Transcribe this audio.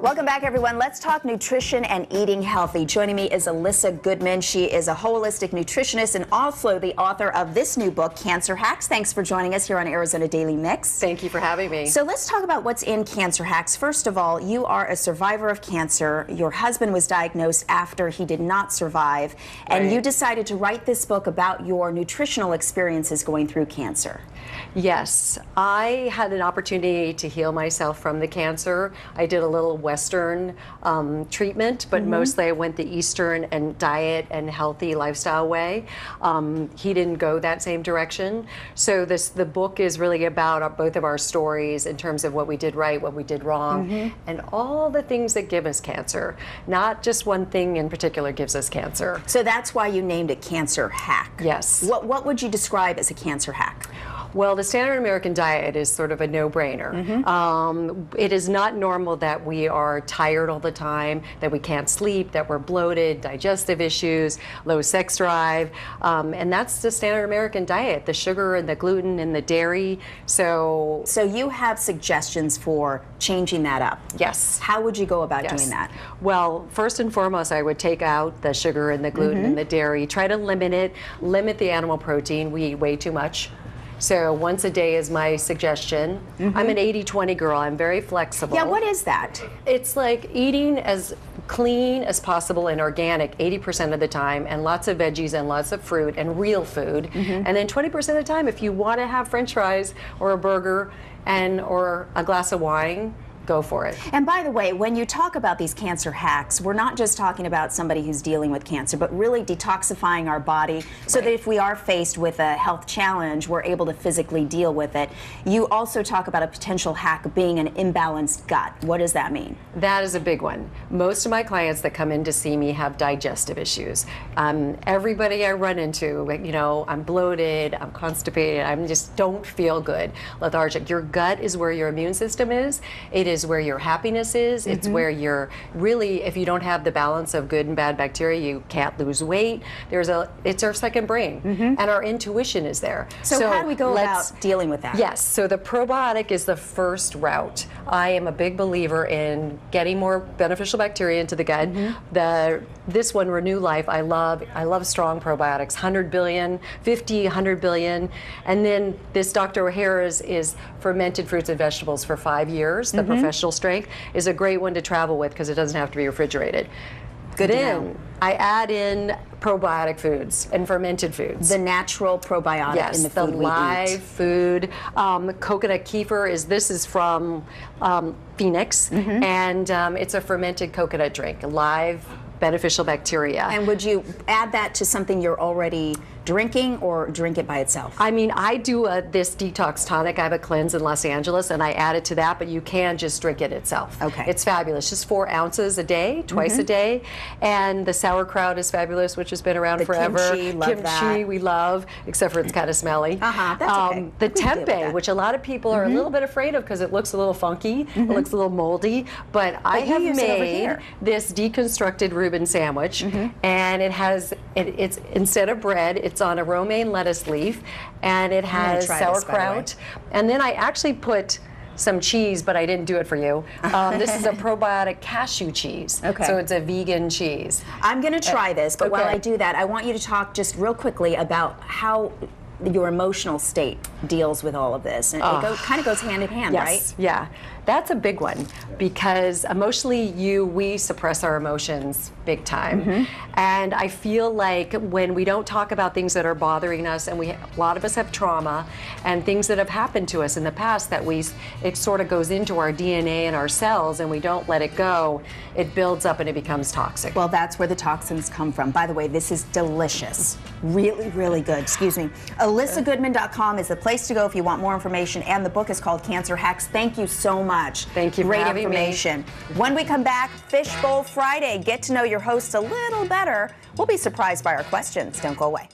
Welcome back, everyone. Let's talk nutrition and eating healthy. Joining me is Elissa Goodman. She is a holistic nutritionist and also the author of this new book, Cancer Hacks. Thanks for joining us here on Arizona Daily Mix. Thank you for having me. So let's talk about what's in Cancer Hacks. First of all, you are a survivor of cancer. Your husband was diagnosed after he did not survive, and you decided to write this book about your nutritional experiences going through cancer. Yes, I had an opportunity to heal myself from the cancer. I did a little Western treatment, but mostly I went the Eastern and diet and healthy lifestyle way. He didn't go that same direction. So the book is really about both of our stories in terms of what we did right, what we did wrong, and all the things that give us cancer. Not just one thing in particular gives us cancer. So that's why you named it Cancer Hack. Yes. What would you describe as a cancer hack? Well, the standard American diet is sort of a no-brainer. It is not normal that we are tired all the time, that we can't sleep, that we're bloated, digestive issues, low sex drive, and that's the standard American diet, the sugar and the gluten and the dairy. So you have suggestions for changing that up? Yes. How would you go about doing that? Well, first and foremost, I would take out the sugar and the gluten and the dairy, try to limit it, limit the animal protein. We eat way too much. So once a day is my suggestion. I'm an 80-20 girl. I'm very flexible. Yeah, what is that? It's like eating as clean as possible and organic 80% of the time, and lots of veggies and lots of fruit and real food. And then 20% of the time, if you want to have French fries or a burger or a glass of wine, go for it. And by the way, when you talk about these cancer hacks, we're not just talking about somebody who's dealing with cancer, but really detoxifying our body so that if we are faced with a health challenge, we're able to physically deal with it. You also talk about a potential hack being an imbalanced gut. What does that mean? That is a big one. Most of my clients that come in to see me have digestive issues. Everybody I run into, you know, I'm bloated, I'm constipated, I just don't feel good, lethargic. Your gut is where your immune system is. It is where your happiness is. It's where you're really, if you don't have the balance of good and bad bacteria, you can't lose weight. It's our second brain, and our intuition is there. So how do we go about dealing with that? Yes, so the probiotic is the first route. I am a big believer in getting more beneficial bacteria into the gut. This one, Renew Life, I love strong probiotics, 100 billion, 50, 100 billion. And then this Dr. O'Hara's is fermented fruits and vegetables for 5 years. The professional strength is a great one to travel with because it doesn't have to be refrigerated. Good to know. I add in probiotic foods and fermented foods. The natural probiotic in the food we eat. Live food. Coconut kefir this is from Phoenix, and it's a fermented coconut drink, live beneficial bacteria. And would you add that to something you're already drinking or drink it by itself? I mean, I do this detox tonic. I have a cleanse in Los Angeles, and I add it to that, but you can just drink it itself. Okay. It's fabulous. Just 4 ounces a day, twice a day. And the sauerkraut is fabulous, which has been around forever. Kimchi, we love, except for it's kind of smelly. That's okay. The tempeh, which a lot of people are a little bit afraid of because it looks a little funky, it looks a little moldy, but I have made this deconstructed Reuben sandwich, and it's instead of bread, it's on a romaine lettuce leaf, and it has sauerkraut. And then I actually put some cheese, but I didn't do it for you. This is a probiotic cashew cheese. So it's a vegan cheese. I'm going to try this, but while I do that, I want you to talk just real quickly about how your emotional state deals with all of this. And it kind of goes hand in hand, right? Yeah, that's a big one because emotionally we suppress our emotions big time. And I feel like when we don't talk about things that are bothering us, and a lot of us have trauma and things that have happened to us in the past that it sort of goes into our DNA and our cells, and we don't let it go, it builds up and it becomes toxic. Well, that's where the toxins come from. By the way, this is delicious. Really, really good. Excuse me. ElissaGoodman.com is the place to go if you want more information, and the book is called Cancer Hacks. Thank you so much. Thank you for having information. When we come back, Fishbowl Friday. Get to know your hosts a little better. We'll be surprised by our questions. Don't go away.